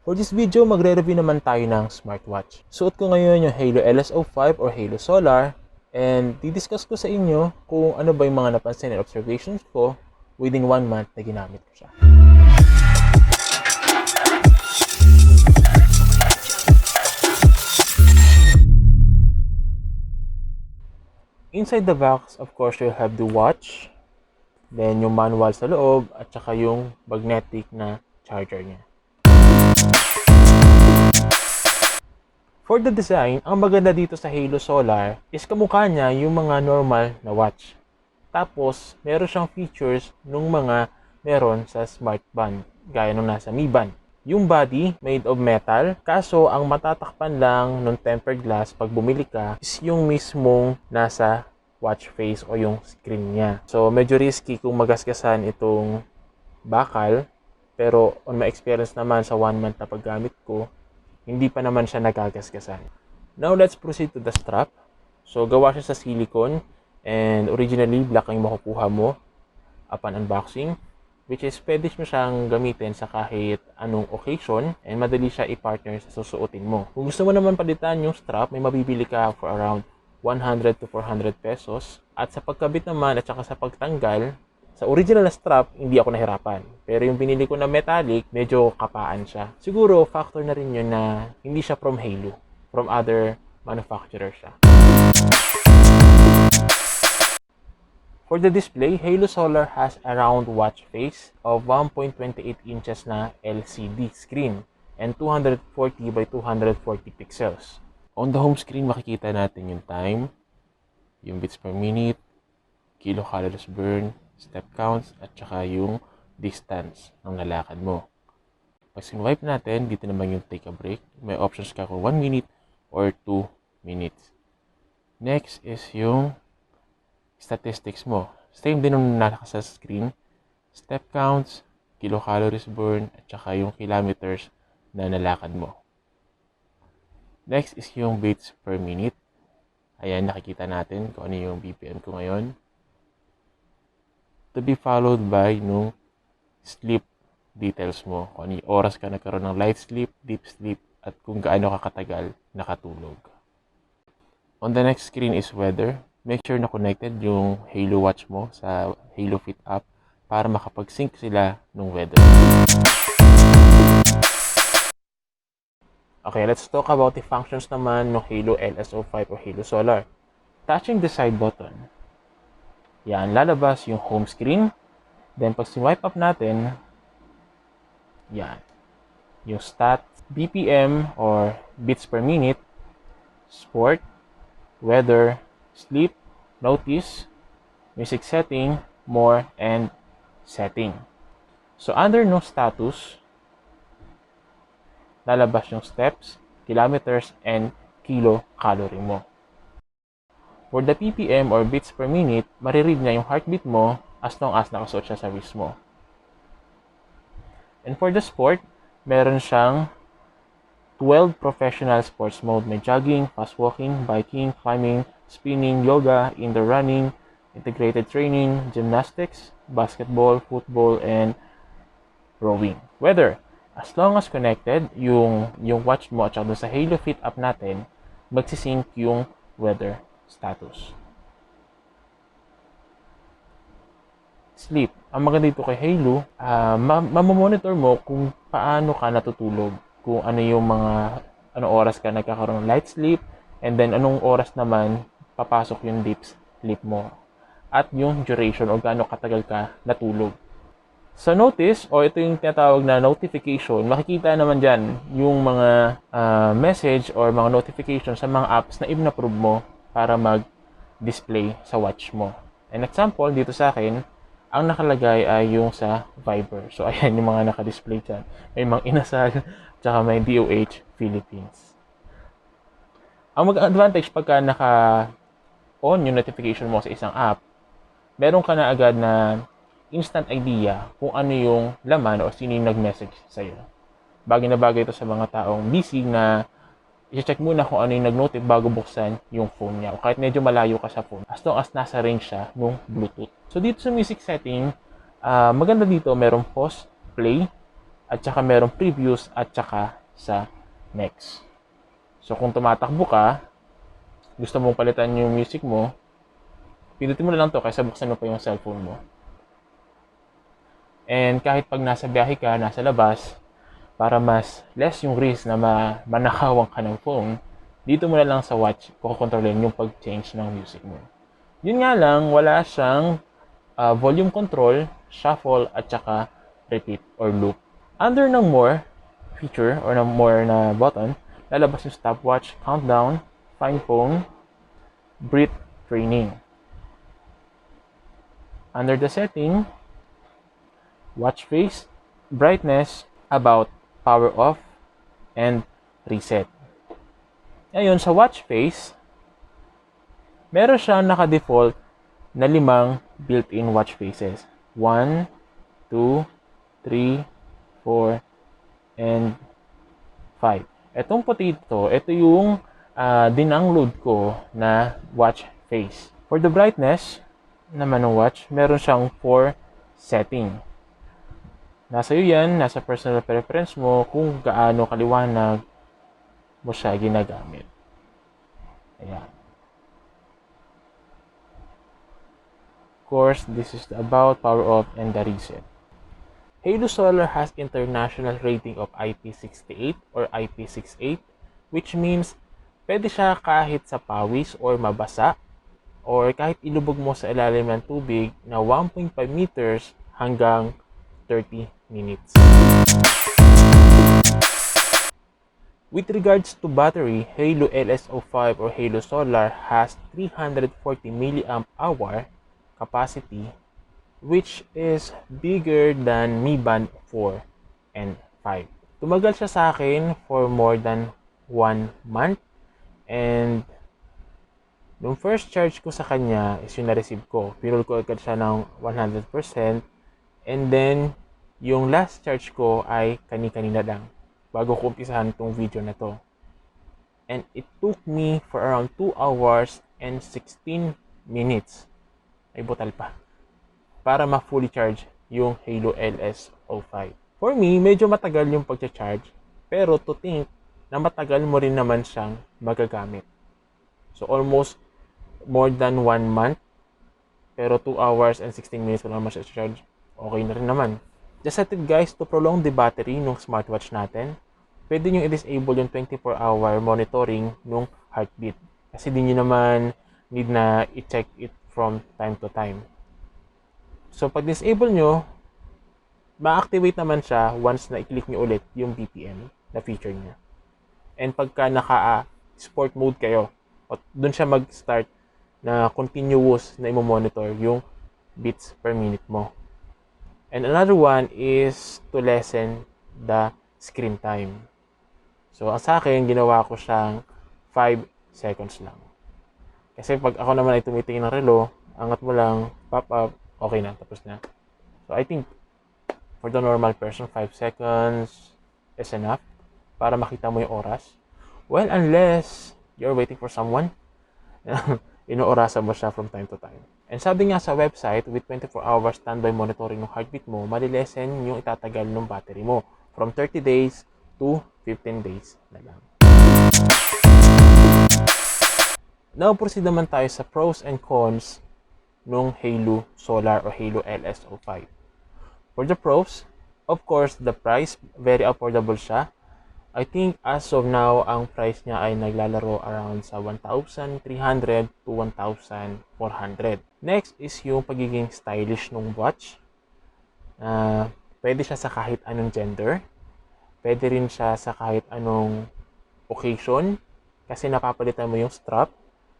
For this video, magre-review naman tayo ng smartwatch. Suot ko ngayon yung Haylou LS05 or Haylou Solar and didiscuss ko sa inyo kung ano ba yung mga napansin and observations ko within 1 month na ginamit ko siya. Inside the box, of course, you'll have the watch, then yung manual sa loob, at saka yung magnetic na charger niya. For the design, ang maganda dito sa Haylou Solar is kamukha niya yung mga normal na watch. Tapos, meron siyang features nung mga meron sa smart band, gaya nung nasa Mi Band. Yung body, made of metal, kaso ang matatakpan lang ng tempered glass pag bumili ka is yung mismong nasa watch face o yung screen niya. So, medyo risky kung magasgasan itong bakal, pero on my experience naman sa 1 month na paggamit ko, hindi pa naman siya nagagasgasan. Now, let's proceed to the strap. So, gawa siya sa silicone and originally, black ang makukuha mo upon unboxing, which is pwede mo siyang gamitin sa kahit anong occasion and madali siya i-partner sa susuotin mo. Kung gusto mo naman palitan yung strap, may mabibili ka for around 100 to 400 pesos. At sa pagkabit naman at saka sa pagtanggal, sa original na strap, hindi ako nahirapan. Pero yung binili ko na metallic, medyo kapaan siya. Siguro, factor na rin yun na hindi siya from Haylou. From other manufacturer siya. For the display, Haylou Solar has a round watch face of 1.28 inches na LCD screen and 240 by 240 pixels. On the home screen, makikita natin yung time, yung beats per minute, kilocalories burn, step counts, at saka yung distance ng nalakad mo. Pag sin-wipe natin, dito naman yung take a break. May options ka kung 1 minute or 2 minutes. Next is yung statistics mo. Same din yung nalaka sa screen. Step counts, kilocalories burn, at saka yung kilometers na nalakad mo. Next is yung beats per minute. Ayan, nakikita natin kung ano yung BPM ko ngayon. To be followed by nung sleep details mo. Kung ano yung oras ka nagkaroon ng light sleep, deep sleep, at kung gaano ka katagal nakatulog. On the next screen is weather. Make sure na connected yung Haylou watch mo sa Haylou Fit app para makapag-sync sila ng weather. Okay, let's talk about the functions naman ng Haylou LS05 o Haylou Solar. Touching the side button, yan, lalabas yung home screen. Then, pag swipe up natin, yan, yung stats, BPM or beats per minute, sport, weather, sleep, notice, music setting, more, and setting. So, under no status, lalabas yung steps, kilometers, and kilocalorie mo. For the PPM or beats per minute, mariread niya yung heartbeat mo as long as nakasuot siya sa wrist mo. And for the sport, meron siyang 12 professional sports mode. May jogging, fast walking, biking, climbing, spinning, yoga, indoor running, integrated training, gymnastics, basketball, football, and rowing. Weather, as long as connected, yung watch mo at saka sa Haylou Fit app natin, magsisync yung weather status. Sleep. Ang maganda dito kay Haylou, mamamonitor mo kung paano ka natutulog. Kung ano yung anong oras ka nagkakaroon ng light sleep, and then anong oras naman papasok yung deep sleep mo. At yung duration o gaano katagal ka natulog. Sa notice, o ito yung tinatawag na notification, makikita naman dyan yung mga message or mga notification sa mga apps na in-approve mo para mag-display sa watch mo. An example, dito sa akin, ang nakalagay ay yung sa Viber. So, ayan yung mga naka-display dyan. May mga inasal, tsaka may DOH Philippines. Ang mag-advantage pagka naka-on yung notification mo sa isang app, meron ka na agad na instant idea kung ano yung laman o sino yung nag-message sa'yo. Bagay na bagay ito sa mga taong busy na i-check muna kung ano yung nag-notif bago buksan yung phone niya. O kahit medyo malayo ka sa phone, as long as nasa range siya ng Bluetooth. So dito sa music setting, maganda dito, merong pause, play, at saka merong previews, at saka sa next. So kung tumatakbo ka, gusto mong palitan yung music mo, pinutin mo na lang to kaysa buksan mo pa yung cellphone mo. And kahit pag nasa biyahe ka, nasa labas, para mas less yung risk na manakawan ka ng phone, dito mo na lang sa watch kukontrolin yung pag-change ng music mo. Yun nga lang, wala siyang volume control, shuffle, at saka repeat or loop. Under ng more feature or ng more na button, lalabas yung stopwatch, countdown, find phone, breath training. Under the setting, watch face, brightness, about, power off, and reset. Ngayon, sa watch face, meron siyang naka-default na 5 built-in watch faces. 1, 2, 3, 4, and 5. Etong puti ito yung dinangload ko na watch face. For the brightness naman ng watch, meron siyang 4 setting. Nasa iyo yan, nasa personal preference mo kung gaano kaliwanag mo siya ginagamit. Ayan. Of course, this is the about, power off, and the reset. Haylou Solar has international rating of IP68 or IP68, which means pwede siya kahit sa pawis or mabasa or kahit ilubog mo sa ilalim ng tubig na 1.5 meters hanggang 30 minutes. With regards to battery, Haylou LS05 or Haylou Solar has 340 mAh capacity, which is bigger than Mi Band 4 and 5. Tumagal siya sa akin for more than 1 month, and nung first charge ko sa kanya is yung na-receive ko. Pinul ko agad siya ng 100%, and then yung last charge ko ay kani-kanina lang bago ko umpisahan itong video na to. And it took me for around 2 hours and 16 minutes. Ay butal pa. Para ma-fully charge yung Haylou LS05. For me, medyo matagal yung pag-charge, pero to think na matagal mo rin naman siyang magagamit. So almost more than 1 month, pero 2 hours and 16 minutes ko naman siya charge. Okay na rin naman. Just a tip guys, to prolong the battery ng smartwatch natin, pwede nyo i-disable yung 24-hour monitoring ng heartbeat. Kasi di nyo naman need na i-check it from time to time. So pag disable nyo, ma-activate naman siya once na i-click nyo ulit yung BPM na feature niya. And pagka naka-sport mode kayo, doon siya mag-start na continuous na i-monitor yung beats per minute mo. And another one is to lessen the screen time. So ang sa akin, ginawa ko siyang 5 seconds lang. Kasi pag ako naman ay tumitingin ng relo, angat mo lang, pop up, okay na, tapos na. So I think for the normal person, 5 seconds is enough para makita mo yung oras. Well, unless you're waiting for someone, inoorasan mo siya from time to time. And sabi nga sa website, with 24 hours standby monitoring ng heartbeat mo, malilesen yung itatagal ng battery mo from 30 days to 15 days na lang. Now, proceed naman tayo sa pros and cons ng Haylou Solar or Haylou LS05. For the pros, of course, the price, very affordable siya. I think as of now, ang price niya ay naglalaro around sa 1,300 to 1,400. Next is yung pagiging stylish ng watch. Pwede siya sa kahit anong gender. Pwede rin siya sa kahit anong occasion. Kasi napapalitan mo yung strap.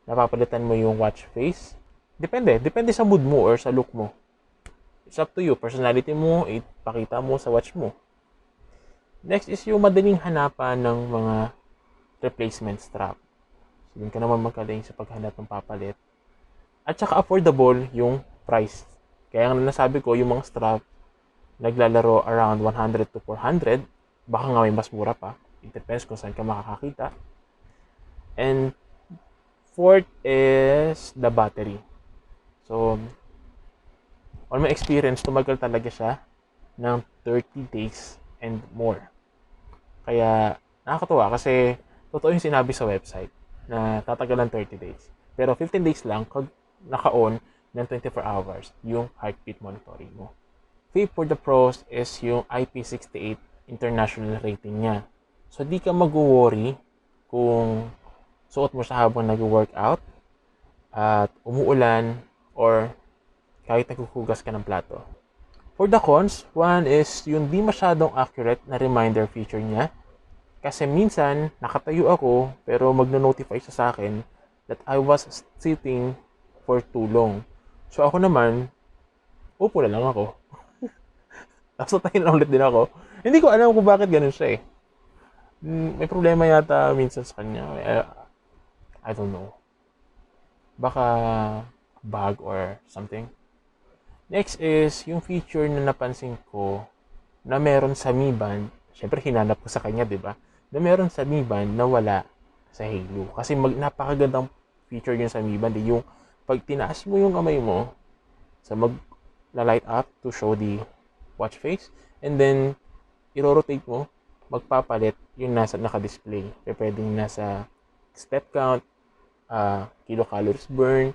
Napapalitan mo yung watch face. Depende sa mood mo or sa look mo. It's up to you. Personality mo, ipakita mo sa watch mo. Next is yung madaling hanapan ng mga replacement strap. So, yun ka naman magaling sa paghanap ng papalit. At saka affordable yung price. Kaya nga nasabi ko, yung mga strap naglalaro around 100 to 400. Baka nga may mas mura pa. It depends kung saan ka makakakita. And fourth is the battery. So, on my experience, tumagal talaga siya ng 30 days and more. Kaya nakakatuwa kasi totoo yung sinabi sa website na tatagal ng 30 days. Pero 15 days lang kung naka-on ng 24 hours yung heartbeat monitoring mo. Vape for the pros is yung IP68 international rating niya. So di ka mag-worry kung suot mo siya habang nag-workout at umuulan or kahit naghuhugas ka ng plato. For the cons, one is yung di masyadong accurate na reminder feature niya. Kasi minsan, nakatayo ako pero magno-notify siya sa akin that I was sitting for too long. So ako naman, upo na lang ako. Tapos tayo na ulit din ako. Hindi ko alam kung bakit ganun siya eh. May problema yata minsan sa kanya. I don't know. Baka bug or something. Next is yung feature na napansin ko na meron sa Mi Band. Siyempre, hinanap ko sa kanya, di ba? Na meron sa Mi Band na wala sa Haylou. Kasi napakagandang feature yun sa Mi Band. Yung pag tinaas mo yung kamay mo, sa mag-light up to show the watch face, and then, i-rotate mo, magpapalit yung nasa naka-display. Pwedeng nasa step count, kilocalories burn,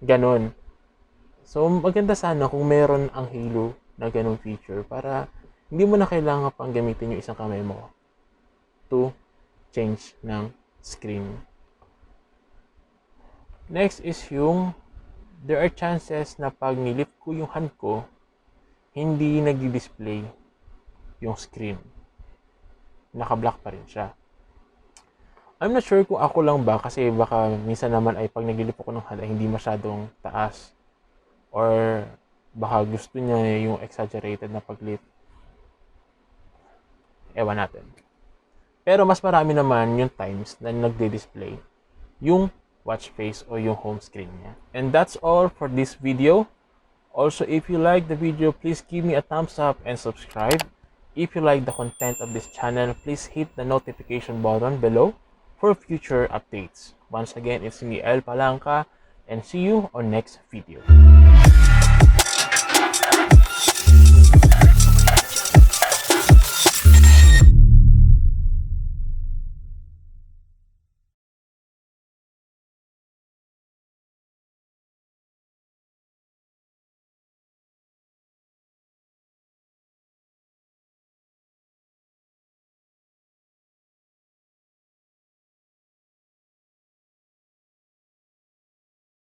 ganon. So, maganda sana kung meron ang Haylou na ganong feature para hindi mo na kailangan pang gamitin yung isang kamay mo to change ng screen. Next is yung there are chances na pag nilift ko yung hand ko, hindi nag-display yung screen. Naka-block pa rin siya. I'm not sure kung ako lang ba kasi baka minsan naman ay pag nag-lift ako ng hand ay hindi masyadong taas. Or baka gusto niya yung exaggerated na pag-lift. Ewan natin. Pero mas marami naman yung times na nagde-display yung watch face o yung home screen niya. And that's all for this video. Also, if you like the video, please give me a thumbs up and subscribe. If you like the content of this channel, please hit the notification button below for future updates. Once again, it's me, Elpalanca, and see you on next video.